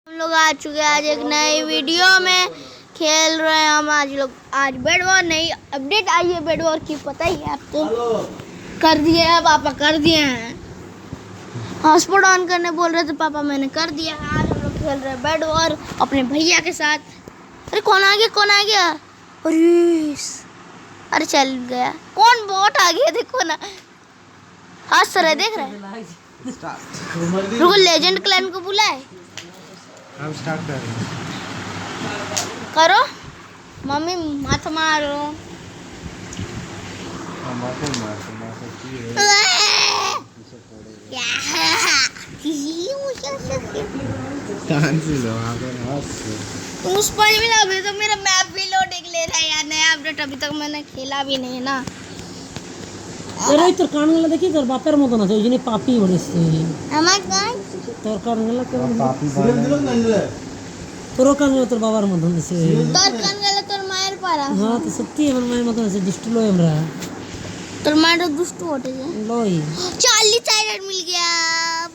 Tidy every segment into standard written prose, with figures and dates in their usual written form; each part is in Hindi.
हम लोग आ चुके हैं आज एक नई वीडियो में। खेल रहे हैं हम आज बेड वॉर नई अपडेट आई है बेड वॉर की, पता ही है आपको। कर दिए हैं पापा, कर दिए हैं। हॉटस्पॉट ऑन करने बोल रहे थे पापा, मैंने कर दिया। आज हम लोग खेल रहे हैं बेड वॉर अपने भैया के साथ। अरे कौन आ गया, कौन आ गया? अरे चल गया, कौन बॉट आ गया देखो ना। हाँ सर देख रहे हैं। रुको लेजेंड क्लैन को बुलाए। हम स्टार्ट कर रहे हैं। करो मम्मी मत मारो। माथे की है। कान से लो तुम उस पर भी लगे तो मेरा मैप भी लोडिंग ले रहा है यार। नया अपडेट अभी तक मैंने खेला भी नहीं है ना। अरे তোর কানগুলো দেখি তোর বাপের মতন আছে ওই জন্য পাপি বলেছে আমার গান তোর কানগুলো কেমন पापी बने তোর কানগুলো তোর বাবার মতন আছে তোর কান গেল তোর মায়ের পাড়া। হ্যাঁ তো সত্যি আমার মায়ের মতন আছে ডিস্ট লই আমরা তোর মায়ের দুষ্টু ওঠে যে লই 40 साइड मिल गया।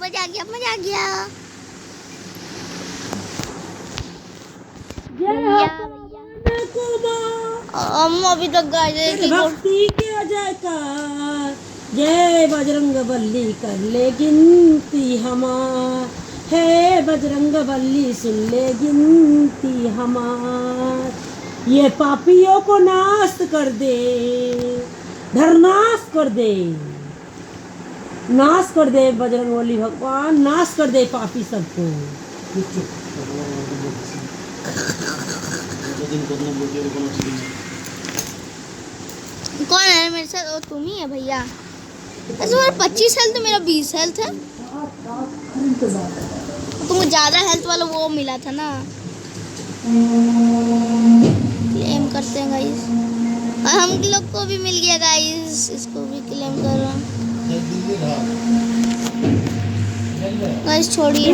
मजा आ गया, मजा आ गया। हम अभी तक गाए भक्ति के जयकार जय बजरंग बली कर ले गिनती हमार हे बजरंग बली सुन ले गिनती हमार ये पापियों को नाश कर दे धरनाश कर दे नाश कर दे बजरंग बली भगवान नाश कर दे पापी सबको। कौन है मेरे साथ? ओ तुम ही है भैया। ऐसे मेरा 25 हेल्थ, मेरा 20 हेल्थ है। तुमको ज्यादा हेल्थ वाला वो मिला था ना। क्लेम करते हैं गाइस, और हम लोग को भी मिल गया गाइस। इसको भी क्लेम कर रहा हूँ गाइस। छोड़िए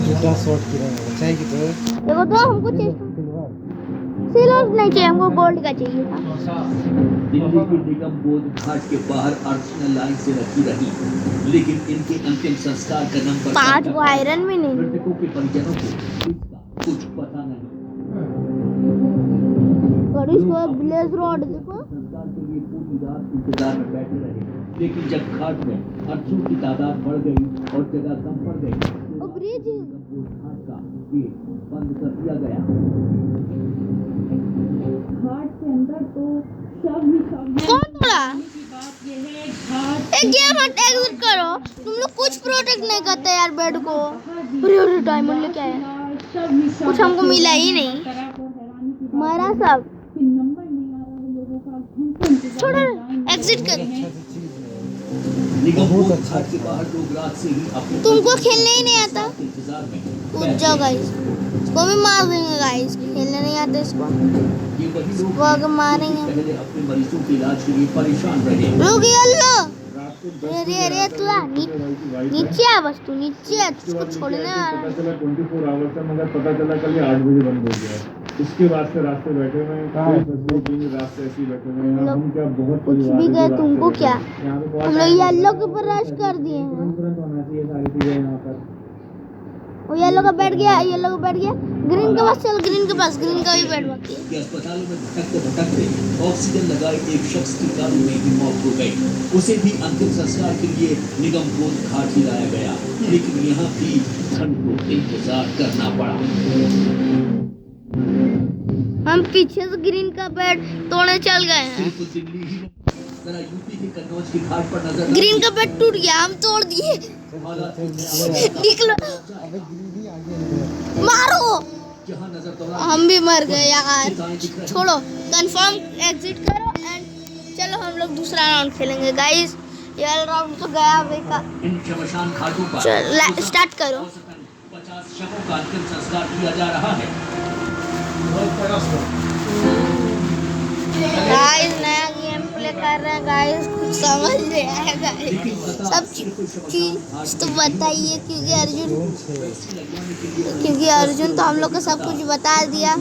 झूठा शॉट किया है चाहिए कि तो देखो तो हमको सिल्वर नहीं चाहिए, हमको गोल्ड का चाहिए था। दिल्ली के निगम बोध घाट के बाहर अर्चना लाइन से रखी रही, लेकिन इनके अंतिम संस्कार का नंबर 5 को आयरन भी नहीं। मृतकों के परिजनों को इसका कुछ पता नहीं। और इसको ब्लेज रॉड देखो। संस्कार के लिए पूरी रात इंतजार में बैठे रहे, लेकिन जब घाट में अर्चों की तादाद बढ़ गई और जगह कम पड़ गई, ब्रिज घाट का गेट बंद कर दिया गया। घाट के अंदर तो सब ही सब कौन तोड़ा? बात ये है घाट एक गेम हट एग्जिट करो। तुम लोग कुछ प्रोटेक्ट नहीं करते यार बेड को। अरे डायमंड लेके आए, सब ही सब कुछ हमको मिला ही नहीं। तरफ और हैरानी की मारा सब। कि नंबर नहीं आ रहा है लोगों का। घंटों इंतजार छोड़ो एग्जिट कर। निगम बोध घाट के बाहर लोग रात से ही अपने तुमको खेलने ही नहीं आता? इंतजार में कूद जाओ गाइस, इसको भी मार देंगे गाइस। खेलने नहीं आता इसको, ये वही लोग वो आगे मारेंगे। पहले अपने मरीजों के इलाज के लिए परेशान रहे। रुक येलो। अरे अरे तू आ नीचे आ, बस तू नीचे आ, तुझको छोड़ने वाला। पता चला 24 आवर्स है, मगर पता चला कल 8 बजे बंद हो गया। उसके बाद से रास्ते बैठे हुए हैं, रास्ते ऐसे ही बैठे हुए हैं। हम क्या बहुत कुछ भी गए तुमको क्या, यहाँ पे हम लोग येलो के ऊपर रश कर दिए हैं। तुरंत होना चाहिए सारी चीजें यहाँ पर। वो येलो का बैठ गया, येलो का बैठ गया। ग्रीन के पास चल, ग्रीन के पास, ग्रीन का भी बैठ बाकी है। कि अस्पतालों में भटकते भटकते ऑक्सीजन लगाए एक शख्स की गाड़ी में भी मौत हो गई। उसे भी अंतिम संस्कार के लिए निगम बोध घाट ही लाया गया, लेकिन यहाँ भी घंटों इंतजार करना पड़ा। हम पीछे से ग्रीन का बेड तोड़ने चल गए हैं। बिल्कुल दिल्ली ही जरा यूपी के कन्नौज के घाट पर नजर ग्रीन का बेड टूट गया, हम तोड़ दिए। हालात निकलो मारो। जहाँ नजर दौड़ा हम भी मर गए यार। छोड़ो, कंफर्म एग्जिट करो एंड चलो हम लोग दूसरा राउंड खेलेंगे गाइस। ये राउंड तो गया बेकार। इन शमशान घाटों पर चल स्टार्ट करो। 50 शवों का अंतिम संस्कार किया जा रहा है। गाइस नया गेम प्ले कर रहे हैं गाइस, कुछ समझ नहीं आया गाइस। सब चीज तो बताइए, क्योंकि अर्जुन तो हम लोग को सब कुछ बता दिया।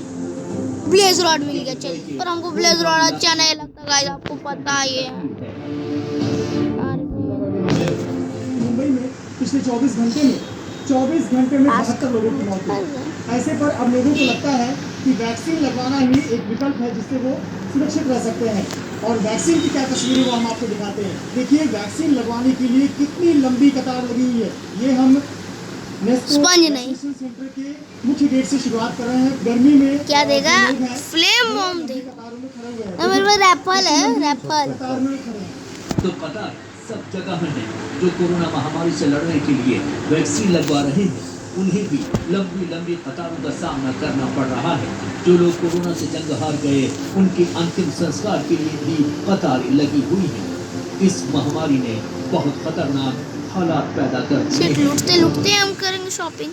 ब्लेज रॉड मिल गया चलिए, पर हमको ब्लेज रॉड अच्छा नहीं लगता गाइस, आपको पता ही है। मुंबई में पिछले 24 घंटे में 72 लोगों की मौत हुई। ऐसे पर अब लोगों को लगता है कि वैक्सीन लगवाना ही एक विकल्प है जिससे वो सुरक्षित रह सकते हैं। और वैक्सीन की क्या तस्वीर है वो हम आपको दिखाते हैं। देखिए वैक्सीन लगवाने के लिए कितनी लंबी कतार लगी हुई है। ये हम स्पंज नहीं सेंटर के मुख्य गेट से शुरुआत कर रहे हैं। गर्मी में क्या देगा, फ्लेम बम देगा। कतारों में खड़े हुए हैं। ना मेरे पास रैपल है, रैपल। कतार में खड़े हैं। तो कतार सब जगह है जो कोरोना महामारी से लड़ने के लिए वैक्सीन लगवा रहे हैं, उन्हें भी लंबी लंबी कतारों का सामना करना पड़ रहा है। जो लोग कोरोना से जंग हार गए, उनके अंतिम संस्कार के लिए भी कतारें लगी हुई हैं। इस महामारी ने बहुत खतरनाक हालात पैदा कर दिए सिर्फ हैं। लूटते लूटते हम करेंगे शॉपिंग।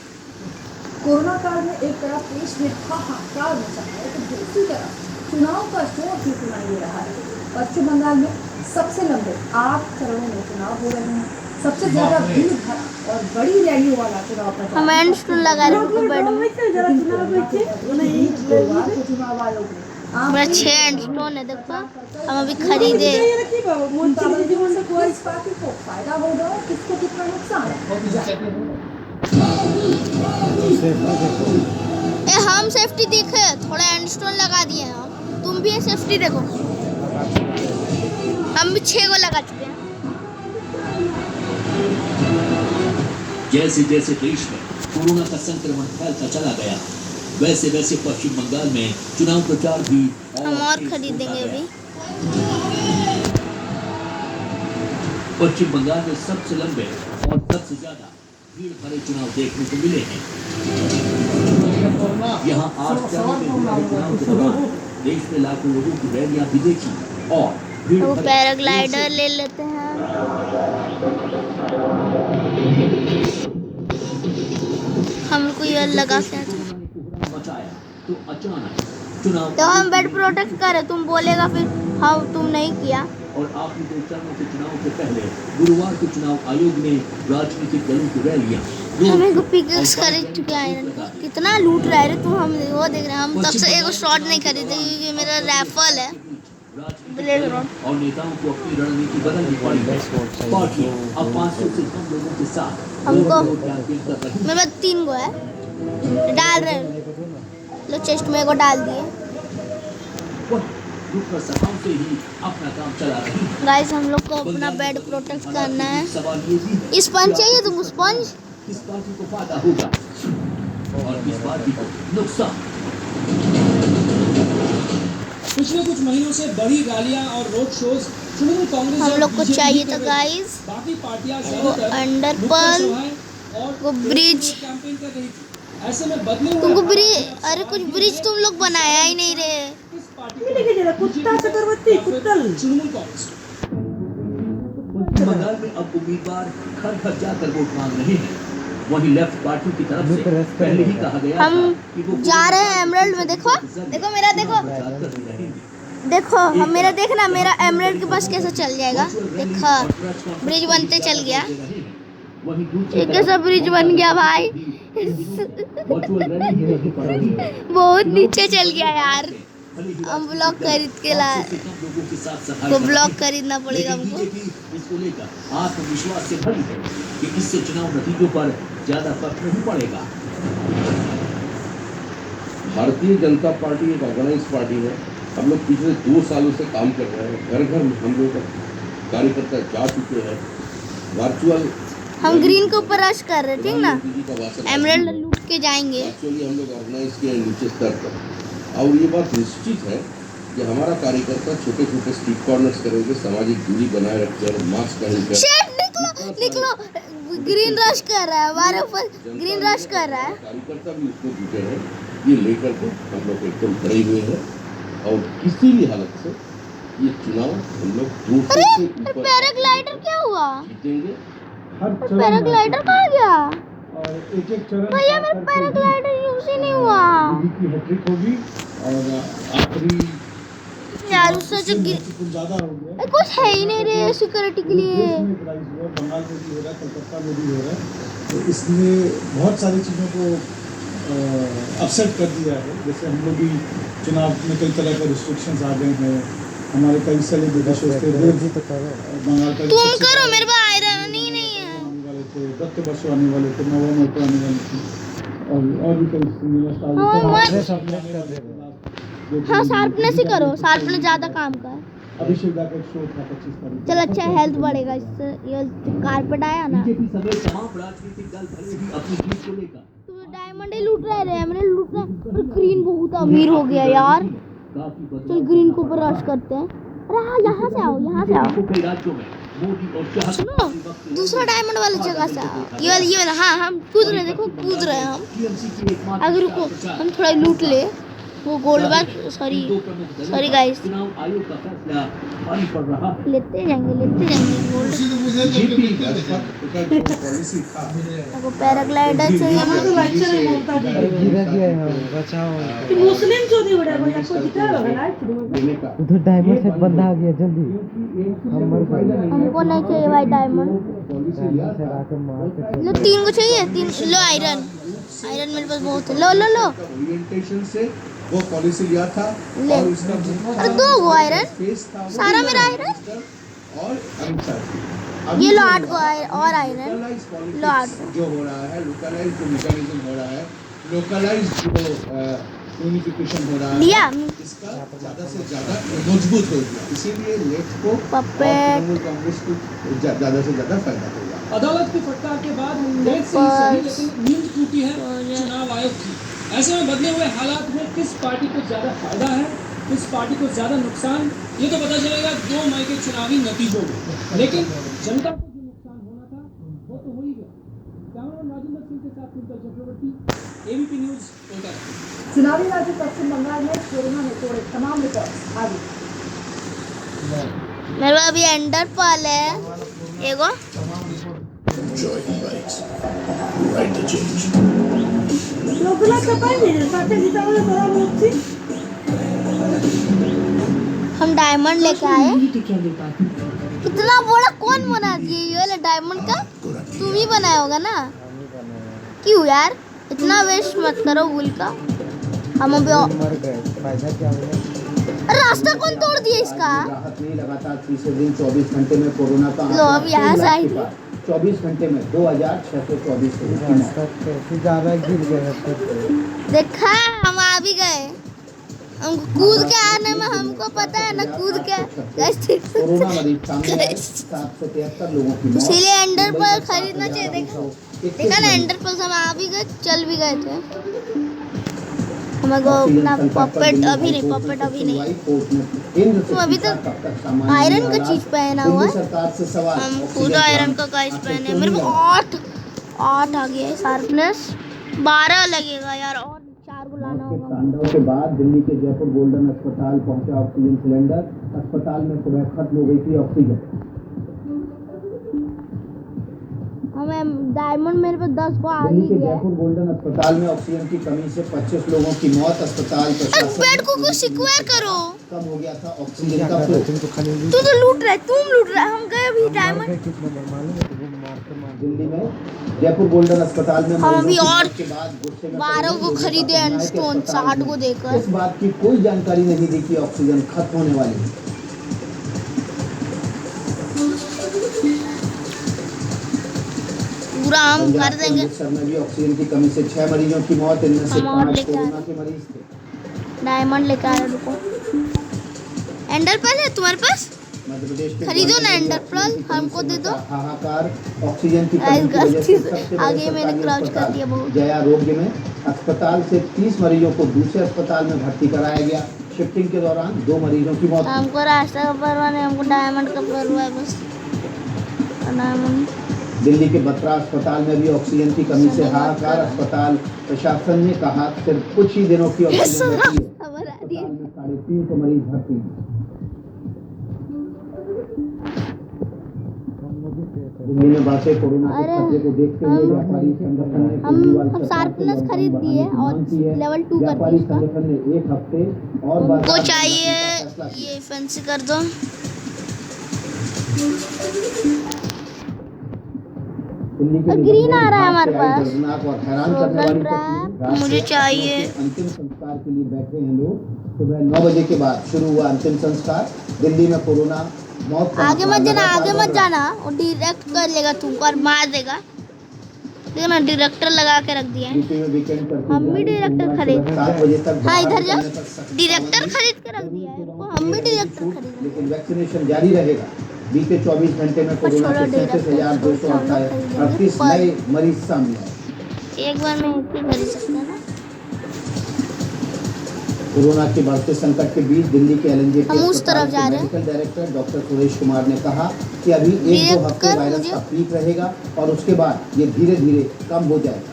कोरोना काल में एक तरफ देश में हाहाकार मचा है तो दूसरी तरफ चुनाव का शोर भी सुनाई दे रहा है। पश्चिम बंगाल में सबसे लंबे 8 चरणों में चुनाव हो रहे हैं। सबसे ज्यादा भीड़ भरा और बड़ी रैलियों वाला चुनाव प्रचार। हम एंड स्टूल लगा रहे हैं बेड में। चुनाव आयोग ने मेरा 6 एंड स्टोन है, देखो हम अभी खरीदे। किस पार्टी को फायदा होगा और किसको कितना नुकसान ए हम सेफ्टी देखे, थोड़ा एंड स्टोन लगा दिए हैं हम। तुम भी ये सेफ्टी देखो, हम भी 6 को लगा चुके हैं। जैसे जैसे देश में कोरोना का संक्रमण फैलता चला गया, वैसे वैसे पश्चिम बंगाल में चुनाव प्रचार भी हम और तेज खरीदेंगे होता अभी। गया। पश्चिम बंगाल में सबसे लंबे और सबसे ज्यादा भीड़ भरे चुनाव देखने को मिले हैं। यहाँ 8 चरणों में होने वाले चुनाव के दौरान देश में लाखों लोगों की रैलियां भी देखी और भीड़ वो भरे पैराग्लाइडर ले लेते हैं। हमको ये लगा के मचाया तो अचानक चुनाव तो हम बेड प्रोटेक्ट करे, तुम बोलेगा फिर हाँ तुम नहीं किया। और आखिरी 2 चरणों के चुनाव से पहले गुरुवार को चुनाव आयोग ने राजनीतिक दलों की रैलियां हमें को पिकल्स खरीद चुके हैं। कितना लूट रहा है तुम, हम वो देख रहे हैं। हम तब से एक शॉट नहीं खरीदे क्योंकि मेरा राइफल है। ब्लेड रॉड और नेताओं को अपनी रणनीति बदलनी पड़ी है। पार्टी अब 500 से कम लोगों के साथ हमको वोट कैंपेन कर रही है। मेरे पास 3 गो है, डाल रहे लो चेस्ट में को डाल दिए। वह रुक सभाओं से ही अपना काम चला रही है। गाइस हम लोग को अपना बेड प्रोटेक्ट करना है। सवाल ये भी है स्पंज चाहिए तुमको, स्पंज? किस पार्टी को फायदा होगा और किस पार्टी को नुकसान। पिछले कुछ महीनों से बड़ी रैलियां और रोड शोज तृणमूल कांग्रेस हम और लोग को बीजेपी चाहिए कर था रही है। गाइस बाकी पार्टियां वो ज्यादातर अंडरपल, नुक्कड़ सभाएं और वो ब्रिज। कैंपेन कर रही थी। ऐसे में बदले हुए तुमको हालात ब्रिज, में अरे कुछ ब्रिज तुम लोग बनाया ही नहीं रहे। किस पार्टी को कुत्ता चक्रवर्ती कुत्तल तृणमूल कांग्रेस पश्चिम बंगाल में अब उम्मीदवार घर घर जाकर वोट मांग रहे हैं। वहीं लेफ्ट पार्टी की तरफ से पहले ही कहा गया हम था कि वो जा रहे हैं एमराल्ड में। देखो देखो मेरा, देखो प्रचार करते रहेंगे। देखो हम मेरा देखना, मेरा एमराल्ड के पास कैसे चल जाएगा। देखा ब्रिज बनते चल गया। वहीं ये दूसरी कैसा ब्रिज बन गया भाई, वर्चुअल रैली ही देखनी पड़ेगी। बहुत नीचे चल गया यार। हम ब्लॉक खरीद के लाए, तो ब्लॉक खरीदना पड़ेगा हमको। बीजेपी इसको लेकर आत्मविश्वास से भरी है कि इससे चुनाव नतीजों पर ज्यादा फर्क नहीं पड़ेगा। भारतीय जनता पार्टी एक ऑर्गेनाइज पार्टी है। हम लोग पिछले 2 सालों से काम कर रहे हैं। घर घर हम लोग कार्यकर्ता जा चुके हैं। वर्चुअल हम ग्रीन के ऊपर रश कर रहे हैं, ठीक ना। एमराल्ड लूट के जाएंगे। एक्चुअली हम लोग ऑर्गेनाइज किए हैं नीचे स्तर पर, और ये बात निश्चित है कि हमारा कार्यकर्ता छोटे छोटे स्ट्रीट कॉर्नर्स करेंगे, सामाजिक दूरी बनाए रखकर, मास्क पहनकर। शेट निकलो निकलो, ग्रीन रश कर रहा है हमारे ऊपर, ग्रीन रश कर रहा है। कार्यकर्ता भी उसको जुटे हैं। ये लेकर के हम लोग एकदम खड़े हुए हैं और किसी भी हालत से ये चुनाव हम लोग 200 से ऊपर पैराग्लाइडर क्या हुआ? जीतेंगे। हर चरण पैराग्लाइडर कहाँ गया? और एक एक चरण भैया मेरा पैराग्लाइडर यूज ही नहीं हुआ की हैट्रिक होगी और आखिरी यार। उससे जो ज्यादा हो गया। कुछ है ही नहीं रे सिक्योरिटी के लिए। देश में प्राइस हुआ, बंगाल में भी हो रहा है, कलकत्ता में भी हो रहा है। तो इसने बहुत सारी चीज़ों को अपसेट कर दिया है। जैसे हम लोग भी चुनाव में कई तरह के रिस्ट्रिक्शंस आ गए हैं। हमारे कई सेलिब्रिटी शोज थे, बंगाल का तुम करो, मेरे पास आयरन ही नहीं है। थे, दत्त बसु आने वाले थे, नवा मोटो आने वाले थे, और भी कई सिनेमा स्टार हाँ, शार्पनेस अपडेट कर दे रहे हैं। हाँ शार्पनेस ही करो, शार्पनेस ज्यादा काम का है। अभिषेक दा का एक शो था 25 तारीख चल अच्छा हेल्थ बढ़ेगा इससे। ये कारपेट आया ना, बीजेपी समेत तमाम राजनीतिक दल भले ही अपनी जीत को लेकर तो डायमंड ही लूट रहे हैं, मैंने लूट रहा। और ग्रीन बहुत अमीर हो गया यार। काफी चल ग्रीन को ऊपर रश करते हैं। अरे हाँ यहाँ से आओ, यहाँ से आओ। कई राज्यों में मोदी और शाह सुनो, दूसरा डायमंड वाली जगह से आओ। ये वाला हाँ, हम कूद रहे हैं, देखो कूद रहे हैं हम। टीएमसी की एकमात्र अगर रुको हम थोड़ा लूट ले वो गोल्ड बार। सॉरी गाइस, चुनाव आयोग का फैसला भारी पड़ रहा है। लेते जाएंगे गोल्ड। देखो पैराग्लाइडर चाहिए। गिरा दिया है, बचाओ। मुस्लिम जो नहीं उड़ा कोई आपको दिखा होगा ना उधर डायमंड से बंदा आ गया, जल्दी हम मर गए। हमको नहीं चाहिए भाई डायमंड। डायमंड से आके मार के लो 3 को चाहिए, 3 लो। आयरन मेरे पास बहुत है। लो लो लो ओरिएंटेशन से वो पॉलिसी लिया था ले। और उसका अरे 2 गो आयरन, फेस था वो सारा मेरा आयरन। और अमित शाह ये लो 8 को और आयरन। लोकलाइज लो 8 पॉलिटिक्स जो हो रहा है, लोकलाइज जो मैकेनिज्म हो रहा है, लोकलाइज जो यूनिफिकेशन हो रहा लिया। है, इसका ज्यादा से ज्यादा मजबूत हो गया। इसीलिए लेफ्ट को और पपेट। तृणमूल कांग्रेस को ज्यादा से ज्यादा फायदा होगा। अदालत की फटकार के बाद हम लेट से ही सही, लेकिन नींद टूटी है चुनाव आयोग की। ऐसे में बदले हुए हालात में किस पार्टी को ज्यादा फायदा है, किस पार्टी को ज्यादा नुकसान, ये तो पता चलेगा 2 मई के चुनावी नतीजों में। लेकिन जनता को जो नुकसान होना था वो तो हो ही गया। कैमरामैन राजेंद्र सिंह के साथ कुंतल चक्रवर्ती, एबीपी न्यूज, कोलकाता। चुनावी राज्य पश्चिम बंगाल में कोरोना ने तोड़े तमाम रिकॉर्ड। आगे मेरे पास अभी एंडर पर्ल है एगो। लोकला कपाई नहीं साथे जीता वाला बड़ा मूर्ति हम डायमंड लेके आए। कितना बड़ा कौन बना दिए ये वाला डायमंड का? तुम ही बनाया होगा ना? क्यों यार इतना वेस्ट मत करो वुल का। हम अभी मर गए, फायदा क्या हुआ? रास्ता कौन तोड़ दिया इसका? राहत नहीं, लगातार तीसरे दिन 24 घंटे में कोरोना का लो अब यहाँ से आई। 24 घंटे में 2624 रास्ता कैसे जा रहा है, गिर गए रास्ते पे। देखा हम आ भी गए। हमको कूद के आने में हमको पता है ना, कूद के कोरोना मरीज सामने आए, 773 लोगों की मौत। इसीलिए एंडर पर्ल खरीदना चाहिए। देखा ना एंडर पर्ल हम आ भी गए, चल भी गए थे। हमारे को अपना पपेट अभी नहीं, पपेट अभी नहीं। तुम अभी तक आयरन का चीज पहना हुआ है। हम खुद आयरन का गाइस पहने। मेरे को 8 आ गया है शार्पनेस। 12 लगेगा यार, और 4 को लाना होगा। तांडव के बाद दिल्ली के जयपुर गोल्डन अस्पताल पहुंचा ऑक्सीजन सिलेंडर। अस्पताल में सुबह खत्म हो गई थी ऑक्सीजन। हमें डायमंड मेरे पे 10 को आ दिल्ली ही के गया है। जयपुर गोल्डन अस्पताल में ऑक्सीजन की कमी से 25 लोगों की मौत। अस्पताल प्रशासन बेड को कुछ सिक्योर करो। कम हो गया था ऑक्सीजन क्या का कर फ्लो। रहे, तुम तो खाली लूट तू तो लूट रहा है, तुम लूट रहा है। हम गए अभी डायमंड। के कितना नंबर मालूम है तुमको? मार दिल्ली में जयपुर गोल्डन अस्पताल में हम मरीजों अभी की और मौत के बाद गुस्से में 12 को पड़े खरीदे लोगों का एंड कहना है कि स्टोन अस्पताल 60 को में देकर। इस बात की कोई जानकारी नहीं दी कि ऑक्सीजन खत्म होने वाली है। पूरा हम पंजाब कर के देंगे। अमृतसर में भी ऑक्सीजन की कमी से 6 मरीजों की मौत। इनमें से हम और 5 लेके आ कोरोना के मरीज थे। डायमंड लेकर आ रहे, रुको। एंडर पर्ल है तुम्हारे पास? मध्य प्रदेश के खरीदो ना ग्वालियर में एंडर ऑक्सीजन पर्ल, की कमी हमको से दे दो। मचा हाहाकार। ऑक्सीजन की कमी की गलती वजह से से सबसे बड़े आगे मैंने सरकारी क्राउच कर अस्पताल दिया बहुत। जया आरोग्य में अस्पताल से 30 मरीजों को दूसरे अस्पताल में भर्ती कराया गया। शिफ्टिंग के दौरान 2 मरीजों की मौत हुई। हमको रास्ता का परवाह नहीं, हमको डायमंड का परवाह है बस। डायमंड दिल्ली के बत्रा अस्पताल में भी ऑक्सीजन की कमी से हाहाकार। अस्पताल प्रशासन ने कहा सिर्फ कुछ ही दिनों की ऑक्सीजन बची है। खबर आ रही है। अस्पताल में 350 मरीज भर्ती हैं। दिल्ली में बढ़ते कोरोना के अरे, खतरे को देखते हुए व्यापारी संगठन ने हम केजरीवाल सरकार से शार्पनेस लॉकडाउन खरीद बढ़ाने दिए की और मांग की है। लेवल 2 कर व्यापारी दिया इसका। संगठन ने 1 हफ्ते और हमको बाजार चाहिए बनाने का फैसला किया। ये फैंसी कर दो। दिल्ली के और निगम ग्रीन ने आ रहा है विभाग हमारे से आई पास। दर्दनाक और हैरान फ्रोजन करने वाली ट्रैप तस्वीर। रात मुझे से चाहिए। अपनों के अंतिम संस्कार के लिए बैठे हैं लोग। सुबह 9 बजे के बाद शुरू हुआ अंतिम संस्कार। दिल्ली में कोरोना मौत का आगे मत आंकड़ा जाना, लगातार आगे बढ़ मत रहा है। जाना। वो डायरेक्ट कर लेगा तुमको और मार देगा। देखो ना डायरेक्टर लगा के रख दिया है। यूपी में वीकेंड पर हम भी डायरेक्टर खरीद 7 बजे तक हाँ इधर जा निकलने पर सख्त डायरेक्टर पाबंदी। खरीद के रख दिया है तो हम भी डायरेक्टर खरीद लेकिन वैक्सीनेशन जारी रहेगा। बीते 24 घंटे में कोरोना के 37,238 नए मरीज सामने आए। एक बार में एक ही खरीद सकता है ना। कोरोना के बढ़ते संकट के बीच दिल्ली के एलएनजे हम उस तरफ जा रहे हैं। Medical director doctor Suresh Kumar ने कहा कि अभी 1-2 हफ्ते वायरस का पीक रहेगा और उसके बाद ये धीरे धीरे कम हो जाएगा।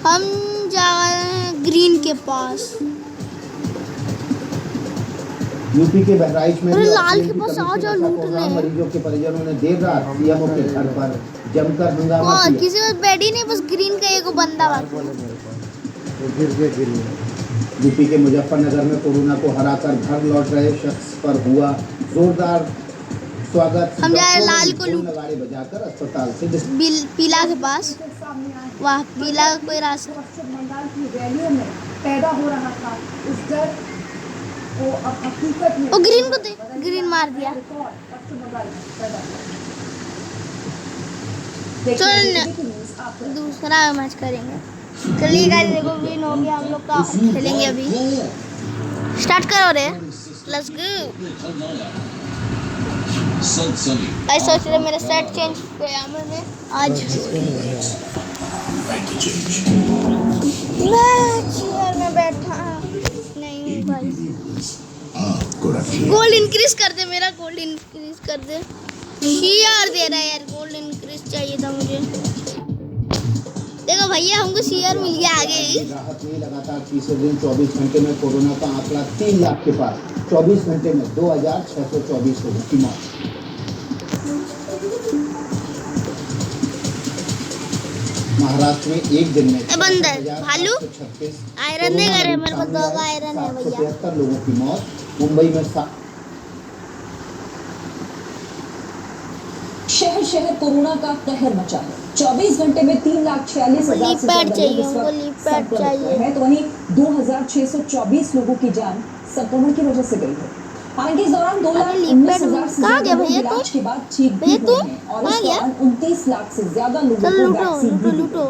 हम जा रहे हैं ग्रीन के पास। यूपी के बहराइच में अरे भी लाल ऑक्सीजन के की पास कमी आ से जाओ, बचा लूट कोरोना ले। मरीजों के परिजनों ने देर रात सीएमओ के घर पर जमकर हंगामा और किया। किसी को बेड ही नहीं, बस ग्रीन का एक बंदा बाकी है। यूपी के मुजफ्फरनगर में कोरोना को हराकर घर लौट रहे शख्स पर हुआ जोरदार स्वागत। हम जा रहे हैं डॉक्टरों ने लाल को ढोल लूट। नगाड़े बजाकर अस्पताल से पीला के पास। सामने आए वाह पीला का कोई रास्ता। पश्चिम बंगाल की रैलियों में पैदा हो रहा था इस डर को अब हकीकत में ओ ग्रीन को दे, ग्रीन मार दिया। रिकॉर्ड पश्चिम बंगाल में पैदा हुआ। चल न। देखिए न्यूज़ आप दूसरा मैच करेंगे। चलिए गाइस देखो विन हो गया हम लोग का। खेलेंगे अभी। स्टार्ट करो रे। Let's go. आई सोच रहे मेरा सेट चेंज किया मैंने आज। मैं चेयर में बैठा नहीं भाई। गोल्ड इंक्रीज कर दे, मेरा गोल्ड इंक्रीज कर दे। शेयर दे रहा है यार, गोल्ड इंक्रीज चाहिए था मुझे। देखो भैया हमको शेयर मिल गया आगे ही। राहत में लगातार तीसरे दिन 24 घंटे में कोरोना का आंकड़ा 3 लाख के पार। 24 घंटे में 2,624 लोगों की मौत। महाराष्ट्र में एक दिन में बंदर भालू 736 आयरन नहीं करे, मेरे को 2 का आयरन है भैया। 773 लोगों की मौत। मुंबई में शहर शहर कोरोना का कहर मचा है। 24 घंटे में 3,46,000 से ज्यादा लोग इस वक्त संक्रमित हुए हैं, तो वहीं 2,624 लोगों की जान संक्रमण की वजह से गई है। हालांकि इस दौरान 2,19,000 से ज्यादा लोग इलाज के बाद ठीक भी हुए हैं और इस दौरान 29 लाख से ज्यादा लोगों को वैक्सीन दी गई है।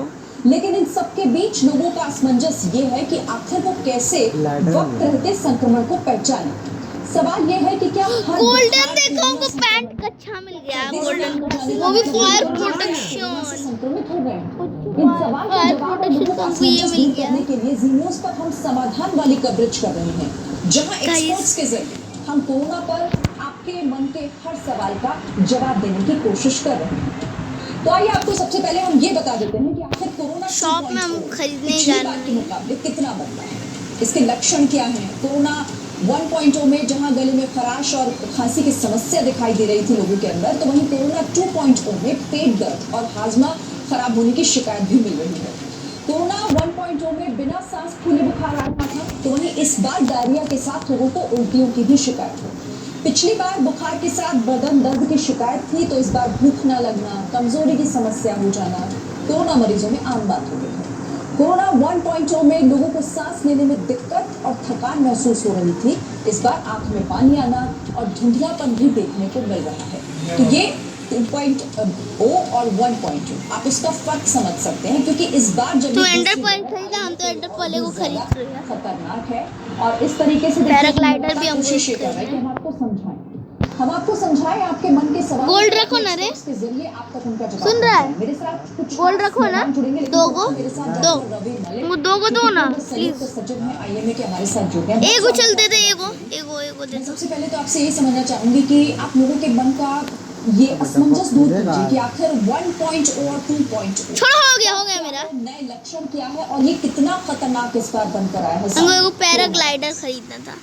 लेकिन इन सबके बीच लोगों का असमंजस ये है कि आखिर वो कैसे वक्त रहते संक्रमण को पहचाने। सवाल ये है कि क्या हर गोल्डन देखो हमको पैंट अच्छा मिल गया। गोल्डन वो भी फायर प्रोटेक्शन। संक्रमित हो गए। इन सवाल के जवाब और लोगों का असमंजस दूर करने के लिए जी न्यूज़ पर हम समाधान वाली कवरेज कर रहे हैं, जहां एक्सपर्ट्स के जरिए हम कोरोना पर आपके मन के हर सवाल का जवाब देने की कोशिश कर रहे हैं। तो आइए आपको सबसे पहले हम ये बता देते हैं कि आखिर कोरोना शॉप में हम खरीदने पिछली जा बार रहे के हैं। मुकाबले कितना बदला है, इसके लक्षण क्या हैं। कोरोना 1.0 में जहां गले में खराश और खांसी की समस्या दिखाई दे रही थी लोगों के अंदर, तो वहीं कोरोना 2.0 में पेट दर्द और हाजमा खराब होने की शिकायत भी मिल रही है। कोरोना 1.0 में बिना सांस फूले बुखार आ रहा था, तो वहीं इस बार डायरिया के साथ लोगों को उल्टियों की भी शिकायत है। पिछली बार बुखार के साथ बदन दर्द की शिकायत थी, तो इस बार भूख न लगना, कमजोरी की समस्या हो जाना कोरोना मरीजों में आम बात हो गई है। कोरोना 1.0 में लोगों को सांस लेने में दिक्कत और थकान महसूस हो रही थी। इस बार आंख में पानी आना और धुंधलापन भी देखने को मिल रहा है। तो ये 2.0 और 1.0 आप इसका फर्क समझ सकते हैं, क्योंकि इस बार जब तो एंडर पॉइंट खरीदा, हम तो एंडर पॉइंट को खरीद रहे हैं। खतरनाक है और इस तरीके से पैराग्लाइडर भी हमको कोशिश कर रहे हैं कि हम आपको समझाएं, हम आपको समझाएं आपके मन के सवाल। गोल्ड रखो ना रे, के जरिए आप तक उनका जवाब सुन रहा है? मेरे साथ कुछ गोल्ड रखो ना, 2 को दो, वो 2 को दो ना प्लीज। सचिव हैं आईएमए के, हमारे साथ जुड़ गए। एक उछल दे दे, एगो दे दो। सबसे पहले तो आपसे ये समझना चाहूंगी कि आप लोगों के मन का ये असमंजस दूर कीजिए कि आखिर 1.0 और 2.0 छोड़ो, हो गया मेरा। नए लक्षण क्या है और ये कितना खतरनाक इस बार बनकर आया है। हमको एगो पैराग्लाइडर खरीदना था।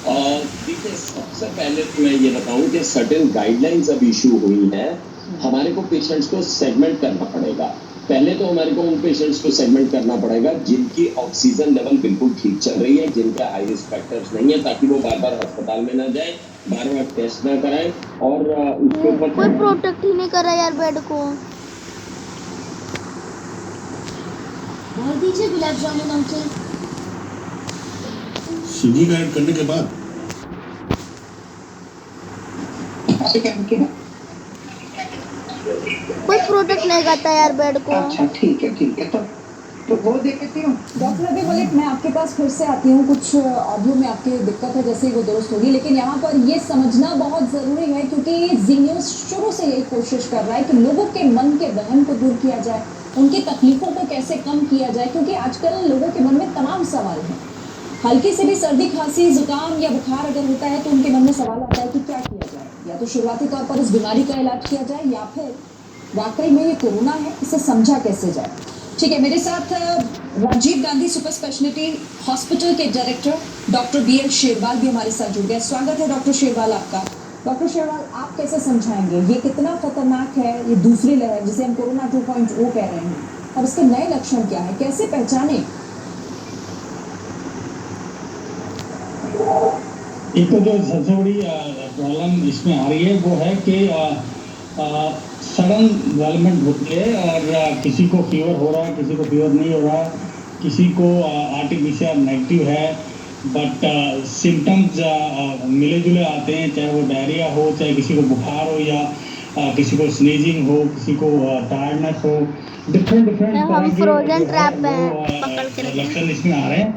देखिए, सबसे पहले तो मैं ये बताऊं कि सर्टेन गाइडलाइंस अब इशू हुई है। हमारे को पेशेंट्स को सेगमेंट करना पड़ेगा। पहले तो हमारे को उन पेशेंट्स को सेगमेंट करना पड़ेगा जिनकी ऑक्सीजन लेवल बिल्कुल ठीक चल रही है, जिनके हाई रिस्क फैक्टर्स नहीं है, ताकि वो बार बार अस्पताल में ना जाए, बार बार टेस्ट ना कराएं और उसके ऊपर कोई प्रोटेक्ट ही नहीं कर रहा यार बेड को। बोल दीजिए गुलाब जामुन अंकल। स्विगी का ऐड करने के बाद कोई प्रोटेक्ट नहीं करता यार बेड को। अच्छा ठीक है तो वो देख लेती हूँ। डॉक्टर अभी मलिक, मैं आपके पास फिर से आती हूँ। कुछ ऑडियो में आपकी दिक्कत है, जैसे ही वो दुरुस्त होगी, लेकिन यहाँ पर ये समझना बहुत ज़रूरी है क्योंकि जी न्यूज़ शुरू से यही कोशिश कर रहा है कि लोगों के मन के वहम को दूर किया जाए, उनकी तकलीफ़ों को कैसे कम किया जाए, क्योंकि आजकल लोगों के मन में तमाम सवाल हैं। हल्की से भी सर्दी खांसी जुकाम या बुखार अगर होता है तो उनके मन में सवाल आता है कि क्या किया जाए, या तो शुरुआती तौर पर इस बीमारी का इलाज किया जाए या फिर वाकई में ये कोरोना है, इसे समझा कैसे जाए। ठीक है, मेरे साथ Rajiv Gandhi super speciality hospital के डायरेक्टर डॉक्टर BL शेरवाल भी हमारे साथ जुड़ गए। स्वागत है डॉक्टर शेरवाल आपका। डॉक्टर शेरवाल, आप कैसे समझाएंगे ये कितना खतरनाक है, ये दूसरी लहर जिसे हम कोरोना 2.0 कह रहे हैं, और इसके नए लक्षण क्या है, कैसे पहचाने? एक तो जो सबसे बड़ी प्रॉब्लम इसमें आ रही है वो है कि सडन डेवलपमेंट होती है और किसी को फीवर हो रहा है, किसी को फीवर नहीं हो रहा, किसी को आर्टिफिशियल नेगेटिव है, बट सिम्टम्स मिले जुले आते हैं, चाहे वो डायरिया हो, चाहे किसी को बुखार हो, या किसी को स्नीजिंग हो, किसी को टायर्डनेस हो, डिफरेंट लक्षण इसमें आ रहे हैं।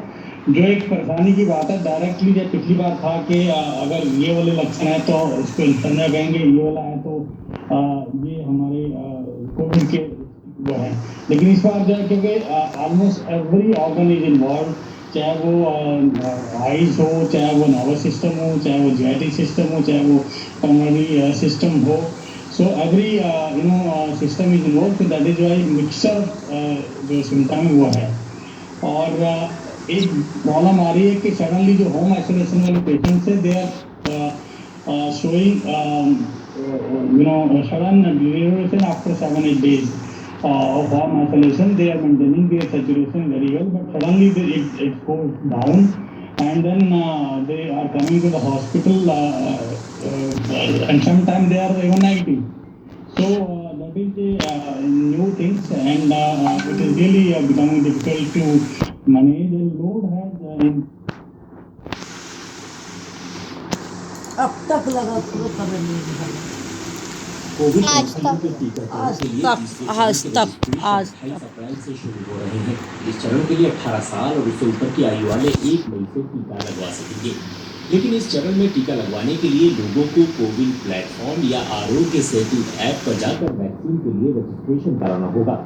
जो एक परेशानी की बात है, डायरेक्टली जब पिछली बार था कि अगर ये वाले लक्षण है तो इसको इंफेक्शन कहेंगे, ये वाला है तो ये हमारे कोविड के वो है। लेकिन इस बार जो है क्योंकि almost every organ is involve, चाहे वो आइज हो, चाहे वो नर्वस सिस्टम हो, चाहे वो जीआईटी सिस्टम हो, चाहे वो पल्मोनरी सिस्टम हो, so every system is involve, तो दैट इज वाई मिक्सचर जो सिम्टम है वो है। और एक प्रॉब्लम आ रही है कि सडनली जो होम आइसोलेशन वाले पेशेंट्स है, they are showing sudden deterioration after 7-8 days of home isolation. They are maintaining their saturation very well, but suddenly it goes down, and then they are coming to the hospital, and sometimes they are even negative. So that is the new things, and it is really becoming difficult to manage, and load has अब तक लगा कोविड आज तक के टीकाकरण के लिए आज तक 28 अप्रैल से शुरू हो रहे हैं। इस चरण के लिए 18 साल और उससे ऊपर की आयु वाले 1 मई से टीका लगवा सकेंगे। लेकिन इस चरण में टीका लगवाने के लिए लोगों को कोविन प्लेटफॉर्म या आरोग्य सेतु ऐप पर जाकर वैक्सीन के लिए रजिस्ट्रेशन कराना होगा।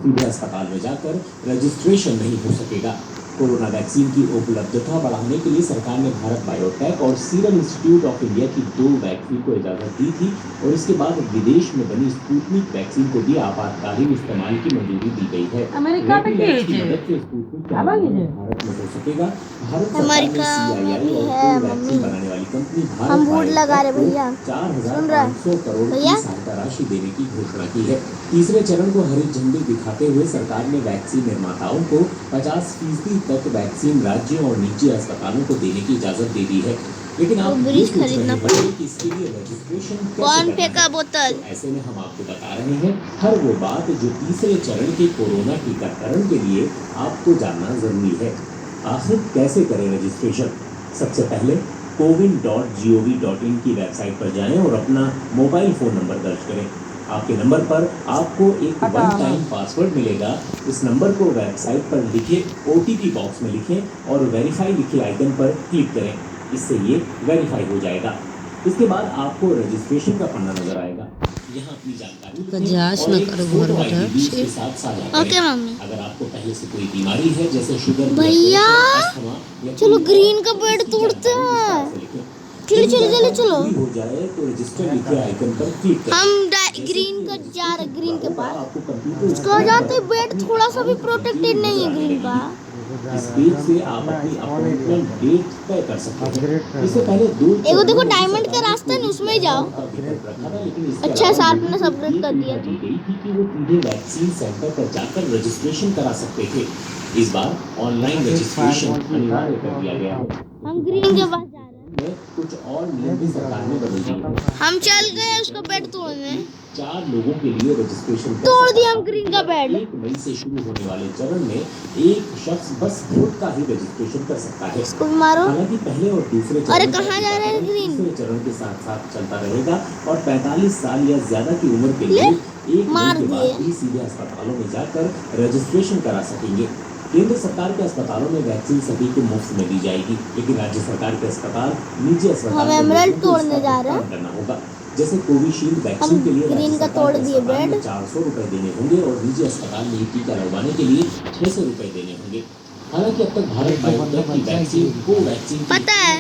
सीधे अस्पताल में जाकर रजिस्ट्रेशन नहीं हो सकेगा। कोरोना वैक्सीन की उपलब्धता बढ़ाने के लिए सरकार ने भारत बायोटेक और सीरम इंस्टीट्यूट ऑफ इंडिया की 2 वैक्सीन को इजाजत दी थी, और इसके बाद विदेश में बनी स्पुतनिक वैक्सीन को भी आपातकालीन इस्तेमाल की मंजूरी दी गई है। अमेरिका में की मदद से स्पुतनिक भारत में हो सकेगा। भारत सरकार ने CII और कोई वैक्सीन बनाने वाली कंपनी हम वोट लगा रहे भैया, 4,500 करोड़ की सहायता राशि देने की घोषणा की है। तीसरे चरण को हरी झंडी दिखाते हुए सरकार ने वैक्सीन निर्माताओं को 50% तक वैक्सीन राज्यों और निजी अस्पतालों को देने की इजाजत दे दी है। लेकिन आप ब्रिज खरीदना पड़ेगा कि इसके लिए रजिस्ट्रेशन कौन फेंका बोतल। तो ऐसे में हम आपको बता रहे हैं हर वो बात जो तीसरे चरण के कोरोना टीकाकरण के लिए आपको जानना जरूरी है। आखिर कैसे करें रजिस्ट्रेशन? सबसे पहले cowin.gov.in की वेबसाइट पर जाएं और अपना मोबाइल फ़ोन नंबर दर्ज करें। आपके नंबर पर आपको एक 1 टाइम पासवर्ड मिलेगा। इस नंबर को वेबसाइट पर लिखे OTP बॉक्स में लिखें और वेरीफाई लिखे आइकन पर क्लिक करें। इससे ये वेरीफाई हो जाएगा। इसके बाद आपको रजिस्ट्रेशन का पन्ना नजर आएगा। यहाँ अपनी जानकारी के साथ साझा ओके मम्मी। अगर आपको पहले से कोई बीमारी है जैसे शुगर, भैया चलो ग्रीन का पेड़ तो तोड़ते हैं। चलो हो जाए तो रजिस्टर लिखे आइकन पर क्लिक करें। हम ग्रीन का जा रहे, ग्रीन के पास आपको कंप्यूटर उसका जाते बेड थोड़ा सा भी प्रोटेक्टेड नहीं है ग्रीन का। इस पेज से आप अपनी अपॉइंटमेंट डेट तय कर सकते हैं। इससे पहले 2 एगो देखो डायमंड का रास्ता है, उसमें ही जाओ। अच्छा साथ में अपडेट कर दिया दी गई थी कि वो सीधे वैक्सीन सेंटर पर जाकर रजिस्ट्रेशन करा सकते थे। इस बार ऑनलाइन रजिस्ट्रेशन अनिवार्य कर दिया गया है। हम ग्रीन के पास जा रहे हैं। कुछ और नियम भी सरकार ने बदल दिए। हम चल गए उसका बेड तोड़ने। 4 लोगों के लिए रजिस्ट्रेशन तोड़ दिया हम ग्रीन का बेड। 1 मई से शुरू होने वाले चरण में एक शख्स बस खुद का ही रजिस्ट्रेशन कर सकता है। इसको भी मारो। हालांकि पहले और दूसरे चरण अरे कहाँ जा रहे हैं ग्रीन? दूसरे चरण के साथ साथ चलता रहेगा और 45 साल या ज्यादा की उम्र के लिए एक मई के बाद भी सीधे अस्पतालों में जाकर रजिस्ट्रेशन करा सकेंगे। केंद्र सरकार के अस्पतालों में वैक्सीन सभी को मुफ्त में दी जाएगी, लेकिन राज्य सरकार के अस्पताल निजी अस्पताल करना होगा। जैसे कोविशील्ड वैक्सीन के लिए ग्रीन का तोड़ दिए बेड 400 रुपए देने होंगे और निजी अस्पताल में टीका लगवाने के लिए 600 रुपए देने होंगे। हालांकि अब तक भारत बायोटेक की वैक्सीन कोवैक्सीन पता है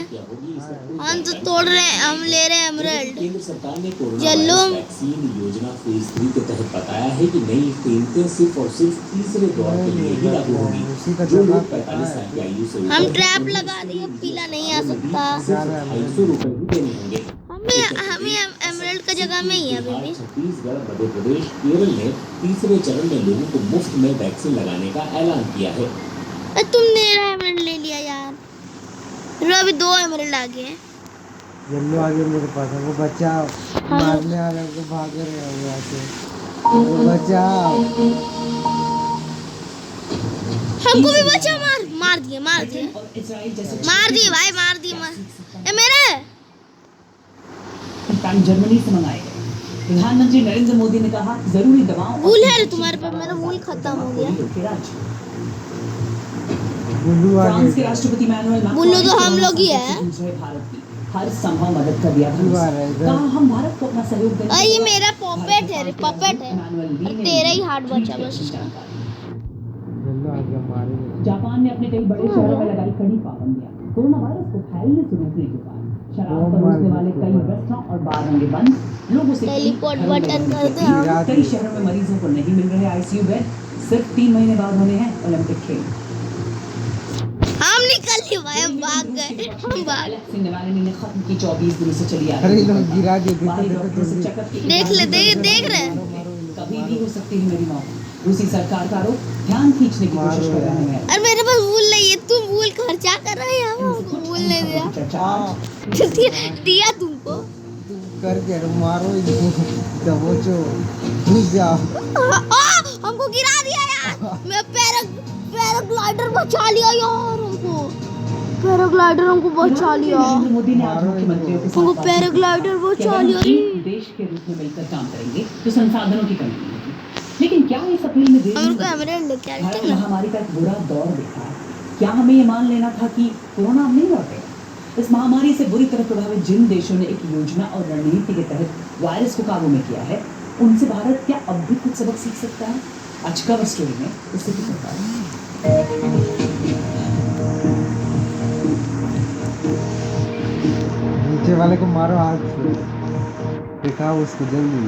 हम तो तोड़ रहे हैं, हम ले रहे हैं एमराल्ड। केंद्र सरकार ने कोरोना वैक्सीन योजना फेज 3 के तहत बताया है कि नई कीमतें सिर्फ और सिर्फ तीसरे दौर के लिए ही लागू होगी। जो लोग 45 साल की आयु से हम ट्रैप लगा दिए, पीला नहीं आ सकता। 250 रुपए भी देने होंगे। हमें एमराल्ड का जगह में ही है अभी। छत्तीसगढ़, मध्य प्रदेश, केरल ने तीसरे चरण में लोगों को मुफ्त में वैक्सीन लगाने का ऐलान किया है। तुमने एमराल्ड ले लिया यार, अभी 2 एमराल्ड आ गए। येलो आ गया मेरे पास, वो बचाओ, मारने वाले को भाग रहे हैं यहाँ से, वो बचाओ, हमको भी बचाओ। मार दिए भाई, मार दिए। मेरे जर्मनी से मंगाए गए। प्रधानमंत्री नरेंद्र मोदी ने कहा जरूरी दवाओं वूल है तुम्हारे पास, मेरा वूल खत्म हो गया। फ्रांस के राष्ट्रपति मैनुअल मैक्रोन तो हम लोग ही है। भारत की हर संभव मदद कर दिया। कहा हम भारत को अपना सहयोग देंगे। ये मेरा पपेट है, तेरा ही हार्ट बचा बस। जापान ने अपने कई बड़े शहरों में लगाई कड़ी पाबंदियां कोरोना वायरस को फैलने से रोकने के बाद। शराब परोसने वाले कई रेस्टोरेंट और बार होंगे बंद। लोगों से टेलीपोर्ट बटन करते हैं। कई शहरों में मरीजों को नहीं मिल रहे आईसीयू बेड। सिर्फ 3 महीने बाद होने हैं ओलंपिक खेल। हम निकल लिए भाई, हम भाग गए। हम भाग ने खत्म की 24 दिनों से चली आ रही है। गिरा दिए, देख रहे हैं। कभी भी हो सकती है मेरी मौत। रूसी सरकार का आरोप ध्यान खींचने की कोशिश कर रहे हैं। अरे मेरे पास वूल नहीं है, तुम वूल खर्चा कर रहे हैं। हमको वूल नहीं दिया तुमको करके मारो, दबोचो, घुस जाओ। हमको गिरा दिया यार। मैं पैराग्लाइडर बचा लिया यार, हमको बचा लिया। मोदी ने आज मुख्यमंत्रियों के साथ पैराग्लाइडर बचा लिया। देश के रूप में मिलकर काम करेंगे तो संसाधनों की कमी नहीं होगी। लेकिन क्या इस अपील में भारत महामारी का एक बुरा दौर देखा है? क्या हमें ये मान लेना था कि कोरोना अब नहीं लौटेगा? इस महामारी से बुरी तरह प्रभावित जिन देशों ने एक योजना और रणनीति के तहत वायरस को काबू में किया है, उनसे भारत क्या अब भी कुछ सबक सीख सकता है? आज कवर स्टोरी में इससे कुछ होता है। नीचे वाले को मारो आग से, दिखाओ उसको जल्दी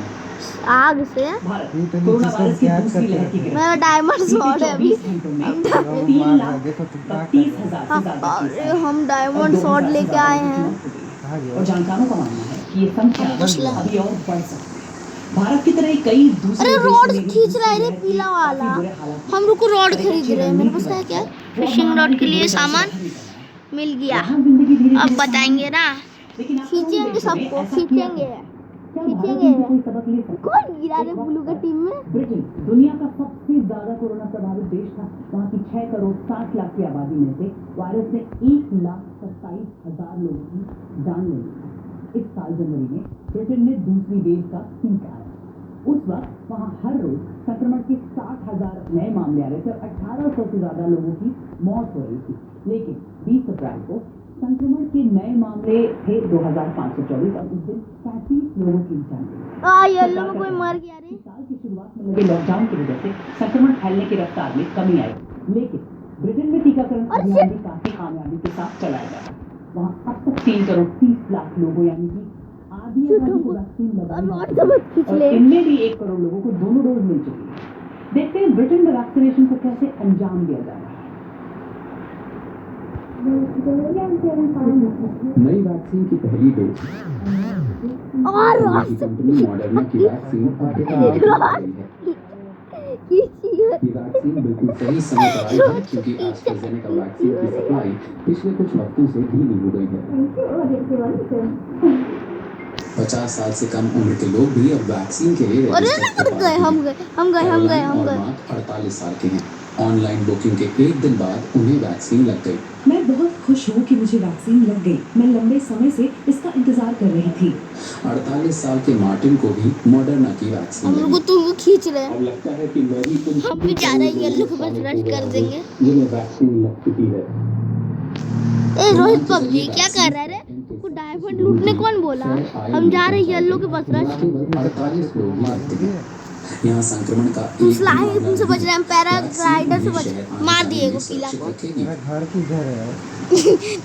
आग से। कोरोना वायरस की दूसरी लहर की मेरा डायमंड शॉट है अभी। हम डायमंड शॉट लेके आए हैं और जानकारों का मानना है कि ये संख्या अभी और बढ़ सकती है। भारत की तरह कई दूसरे अरे रोड खींच रहा है पीला वाला। हम रुको रोड खरीद रहे हैं। मेरे पास है क्या फिशिंग रॉड के लिए सामान मिल गया। अब बताएंगे ना, खींचेंगे सबको, खींचेंगे। कौन गिरा रहे ब्लू का टीम में? ब्रिटेन दुनिया का सबसे ज्यादा कोरोना प्रभावित देश था। वहाँ की 6 करोड़ 60 लाख की आबादी में से वायरस ने 1,27,000 लोगों की जान ले ली। इस साल जनवरी में ब्रिटेन में दूसरी वेव का पीक आया। उस वक्त वहाँ हर रोज संक्रमण के 60,000 नए मामले आ रहे थे और 1800 से ज्यादा लोगों की मौत हो रही थी। लेकिन 20 अप्रैल को संक्रमण के नए मामले थे 2524 और उस दिन 35 लोगों की जान गई। येलो में कोई मर गया रे। साल की शुरुआत में लगे लॉकडाउन की वजह से संक्रमण फैलने की रफ्तार में कमी आई, लेकिन ब्रिटेन में टीकाकरण अभियान भी काफी कामयाबी के साथ चलाया गया। वहाँ अब तक 3 करोड़ 30 लाख लोगों यानी कि आधी आबादी को वैक्सीन लगाई और इनमें भी 1 करोड़ लोगों को दोनों डोज मिल चुकी है। देखते हैं ब्रिटेन में वैक्सीनेशन को कैसे अंजाम दिया जा रहा है। नई वैक्सीन की पहली डोज कंपनी मॉडर्ना की वैक्सीन ये वैक्सीन बिल्कुल सही समय पर आई है, क्योंकि एस्ट्राजेनेका वैक्सीन की सप्लाई पिछले कुछ हफ्तों से धीमी हो गई है। 50 साल से कम उम्र के लोग भी अब वैक्सीन के लिए हम गए 48 साल के हैं। ऑनलाइन बुकिंग के 1 दिन बाद उन्हें वैक्सीन लग गई। मैं बहुत खुश हूँ कि मुझे वैक्सीन लग गई। मैं लंबे समय से इसका इंतजार कर रही थी। 48 साल के मार्टिन को भी मॉडर्ना की वैक्सीन हम लोग तुमको खींच रहे हैं। अब लगता है कि मैं भी तुम हम भी जा रहे हैं, येलो के पास रश कर देंगे। जिन्हें वैक्सीन लग चुकी है। ए रोहित पबजी क्या कर रहा है रे? को डायमंड लूटने कौन बोला? हम जा रहे हैं येलो के पास रश। 48 लोग मारते हैं। यहाँ संक्रमण का तुम से बच रहे हैं, पैराग्लाइडर से बच मार दिए को किला को। मेरा घर किधर है?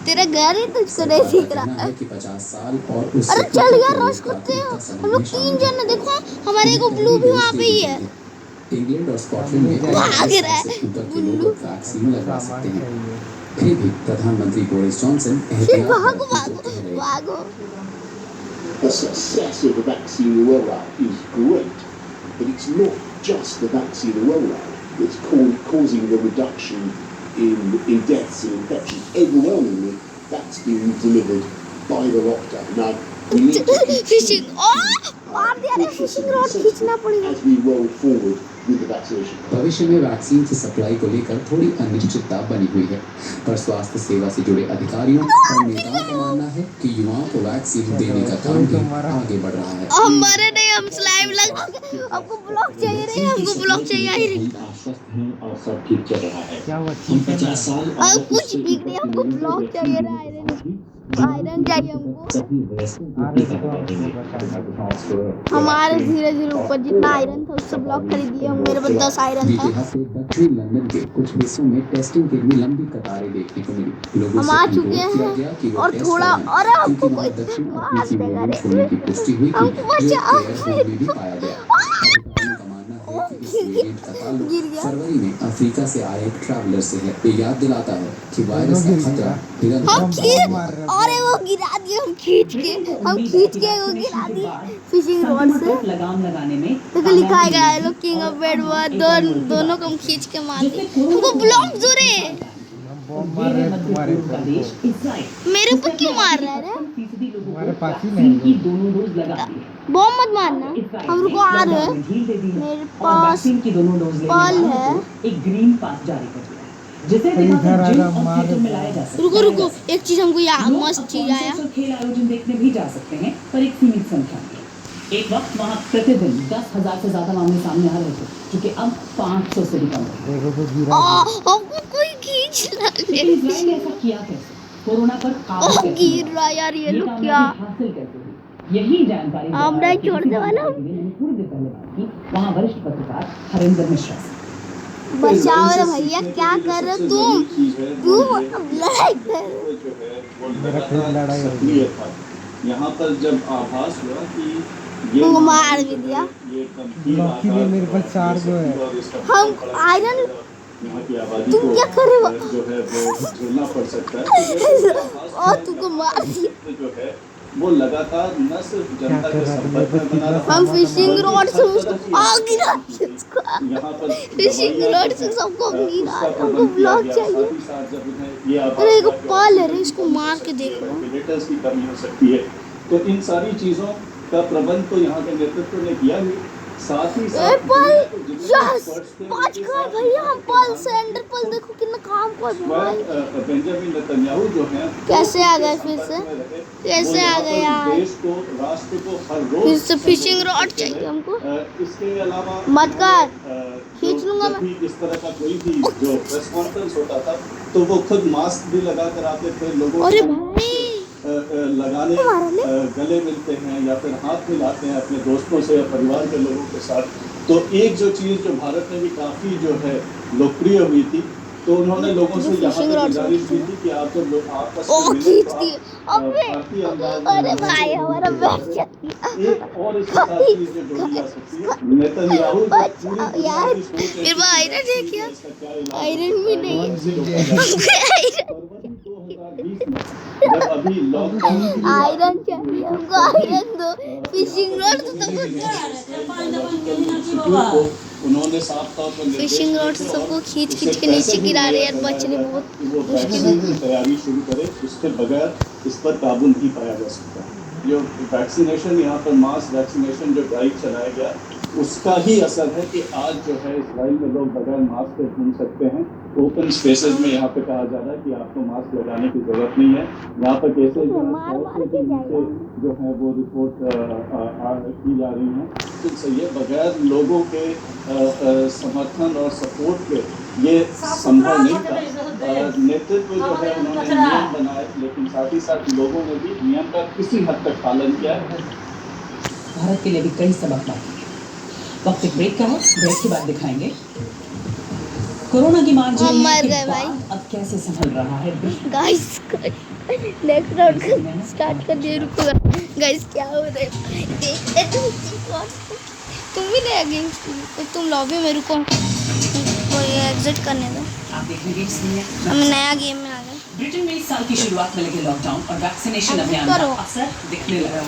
तेरा घर ही तुझको नहीं दिख रहा है कि 50 साल और अरे चल यार रश करते हैं हम लोग 3 जन है। देखो हमारे को ब्लू भी वहाँ पे ही है। इंग्लैंड और स्कॉटलैंड में भाग रहा है ब्लू वैक्सीन लगवा सकते हैं। फिर भी प्रधानमंत्री बोरिस जॉनसन भागो भागो भागो। The success of the vaccine rollout is great, but it's not just the vaccine rollout that's causing the reduction in deaths and infections. Overwhelmingly, that's been delivered by the lockdown. Now, we need to fishing मार दिया रे, फिशिंग रॉड खींचना पड़ेगा as we roll forward with the vaccination. भविष्य में वैक्सीन की सप्लाई को लेकर थोड़ी अनिश्चितता बनी हुई है, पर स्वास्थ्य सेवा से जुड़े अधिकारियों और नेताओं का मानना है कि युवाओं को वैक्सीन देने का काम भी आगे बढ़ रहा है। हमारे नहीं, हम स्लाइम लगा के हमको ब्लॉक चाहिए रे, हमको ब्लॉक चाहिए रे। आश्वस्त हैं और सब ठीक चल रहा है। क्या हुआ? हम 50 साल और कुछ ठीक नहीं, हमको ब्लॉक चाहिए रे। आयरन चाहिए हमको। हमारे धीरे धीरे ऊपर जितना आयरन था उससे ब्लॉक खरीद लिया। मेरे पास 10 आयरन था। दक्षिण लंदन के कुछ हिस्सों में टेस्टिंग के लिए लंबी कतारें देखने को मिली। लोगों हम आ चुके हैं और थोड़ा और हमको कोई मार देगा रे। की पुष्टि हुई हमको बचाओ। भी पाया गया। गिर गया। फरवरी में अफ्रीका से आए एक ट्रैवलर से है। ये याद दिलाता है कि वायरस का खतरा अरे वो गिरा दिए हम खींच के वो गिरा दिए फिशिंग रॉड से। लगाम लगाने में तो लिखा है लोग किंग ऑफ बेड दोनों को हम खींच के मार दे। हमको ब्लॉक जो रे मेरे को क्यों मार रहा है? हमारे पास ही नहीं दोनों डोज लगा दिए। बॉम्ब मत मारना, हम रुको आ रहे हैं। मेरे पास की दोनों डोज पल है। एक ग्रीन पास जारी कर दिया है जिसे मिलाया जा सकता है। रुको एक चीज हमको यहाँ मस्त चीज आया। खेल आयोजन देखने भी जा सकते हैं, पर एक सीमित संख्या में। एक वक्त वहाँ प्रतिदिन 10,000 से ज्यादा मामले सामने आ रहे थे, क्योंकि अब 500 से भी कम है। हमको कोई खींच ना ले। इजराइल ने ऐसा किया कैसे? कोरोना पर काबू कैसे? गिर रहा यार ये लोग क्या हासिल कैसे हुई? यही जानकारी हम नहीं छोड़ने वाला। थोड़ी देर पहले बात की वहाँ वरिष्ठ पत्रकार हरिंदर मिश्रा से। बचाओ रे भैया, क्या कर रहे हो तुम लड़ाई कर रहे हो। यहाँ पर जब आभास हुआ कि ये मार भी दिया। लॉकी ने मेरे पास 4 जो है। हम आयरन यहाँ की आबादी तुम क्या कर रहे हो? जो है वो झेलना पड़ सकता है। और तुमको मार दिया जो है वो लगातार न सिर्फ जनता के संपर्क में बना रहा। हम फिशिंग रॉड से उसको गिरा इसको। यहाँ पर फिशिंग रॉड से सबको गिरा। हमको ब्लॉक चाहिए। अरे एक पाल है रे, इसको मार के देखो। वेंटिलेटर्स की कमी हो सकती है, तो इन सारी चीजों का प्रबंध तो यहाँ के नेतृत्व ने किया ही, साथ ही साथ भैया हम पल सेंटर पल देखो कितना काम कर रहा है। बेंजामिन नेतन्याहू जो हैं कैसे आ गए फिर से? कैसे आ गए यार? देश को राष्ट्र को हर रोज फिर से फिशिंग रॉड चाहिए हमको। इसके अलावा मत कर, खींच लूंगा मैं। इस तरह का कोई भी जो प्रेस कॉन्फ्रेंस होता था तो वो खुद मास्क भी लगा कर आते थे। लोगों अरे भाई लगाने गले मिलते हैं या फिर हाथ मिलाते हैं अपने दोस्तों से या परिवार के लोगों के साथ। तो एक जो चीज़ जो भारत में भी काफ़ी जो है लोकप्रिय हुई थी, तो उन्होंने लोगों से यहाँ पर गुजारिश की थी कि आप जब लोग आपस में खींच दिए। अरे भाई हमारा बैठ गया। एक और इसके साथ चीज़ जो जोड़ी जा सकती है, नेतन्याहू यार मेरे पास आयरन है क्या? आयरन भी नहीं जब अभी लॉकडाउन आयरन चाहिए हमको, आयरन दो। फिशिंग रॉड तो उन्होंने साफ तौर पर फिशिंग रॉड से सबको खींच के नीचे गिरा रहे हैं। बचने बहुत मुश्किल है। तैयारी शुरू करें, इसके बगैर इस पर काबू नहीं पाया जा सकता। जो वैक्सीनेशन यहाँ पर मास वैक्सीनेशन जो ड्राइव चलाया गया, उसका ही असर है कि आज जो है इसराइल में लोग बगैर मास्क के घूम सकते हैं। ओपन स्पेसेस में यहाँ पे कहा जा रहा है कि आपको मास्क लगाने की जरूरत नहीं है। यहाँ पर केसेज जो है 100 के नीचे जो है वो रिपोर्ट की जा रही हैं। तो सही है, बगैर लोगों के समर्थन और सपोर्ट के ये संभव नहीं था। नेतृत्व जो है उन्होंने नियम बनाए, लेकिन साथ ही साथ लोगों ने भी नियम का किसी हद तक पालन किया है। भारत के लिए भी कई सबक बाकी। वक्त एक ब्रेक का है, ब्रेक के बाद दिखाएंगे कोरोना की मार झेलने के बाद अब कैसे संभल रहा है। गाइस नेक्स्ट राउंड स्टार्ट कर दिए, रुको गाइस क्या हो रहा है देखते तुम भी नहीं आगे, तुम लॉबी में रुको, कोई एग्जिट करने दो। आप देख लीजिए इसलिए हम नया गेम में आ गए। ब्रिटेन में इस साल की शुरुआत में लगे लॉकडाउन और वैक्सीनेशन अभियान का असर दिखने लगा।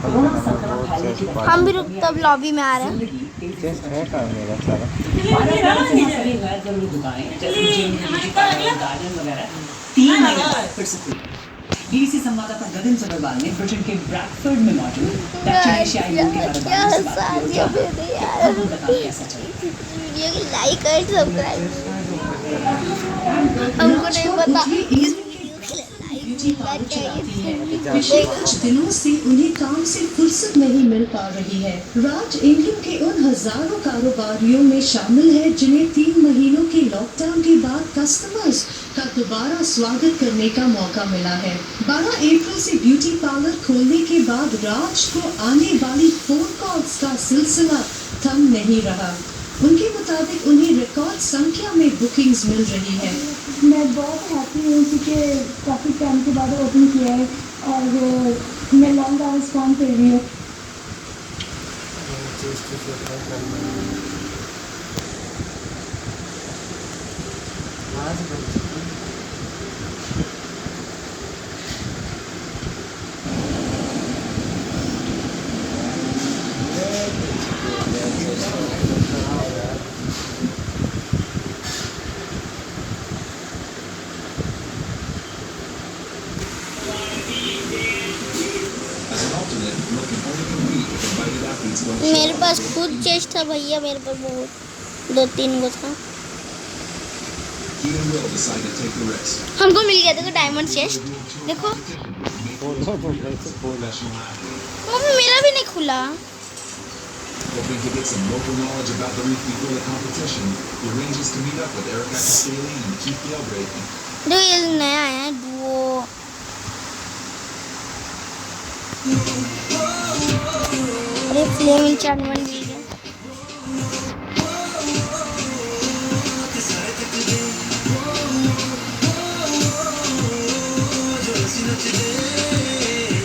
कोरोना संक्रमण फैलने की वजह हम भी तब लॉबी में आ रहे हैं। गैर जरूरी दुकानें जैसे जिम, ब्यूटी पार्लर, गार्डन वगैरह 3 महीने बाद फिर से खुली। BBC संवाददाता गगन सबरवाल ने ब्रिटेन के ब्रैडफोर्ड में मौजूद दक्षिण एशियाई यूके कारोबार से बात की और बताया कैसा चला। वीडियो को लाइक और सब्सक्राइब हमको नहीं पता। पिछले कुछ दिनों से उन्हें काम से फुर्सत नहीं मिल पा रही है। राज इंग्लैंड के उन हजारों कारोबारियों में शामिल है जिन्हें 3 महीनों के लॉकडाउन के बाद कस्टमर्स का दोबारा स्वागत करने का मौका मिला है। 12 अप्रैल से ब्यूटी पार्लर खोलने के बाद राज को आने वाली फोन कॉल्स का सिलसिला थम नहीं रहा। उनके मुताबिक उन्हें रिकॉर्ड संख्या में बुकिंग्स मिल रही है। मैं बहुत हैप्पी हूँ क्योंकि काफ़ी टाइम के बाद ओपन किया है और मैं लॉन्ग आवर्स काम कर रही हूँ। मेरे पास खुद चेस्ट था भैया, मेरे पास बहुत 2-3 गो था। हमको मिल गया देखो डायमंड चेस्ट, देखो मम्मी मेरा भी नहीं खुला। देखो ये नया आया है डुओ। अरे फ्लेम इंचार्टमेंट भी है।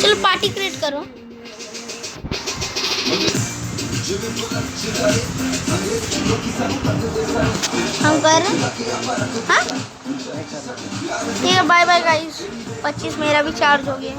चलो पार्टी क्रिएट करो। हम कर रहे हैं हाँ ठीक है, बाय बाय गाइस। 25 मेरा भी चार्ज हो गया।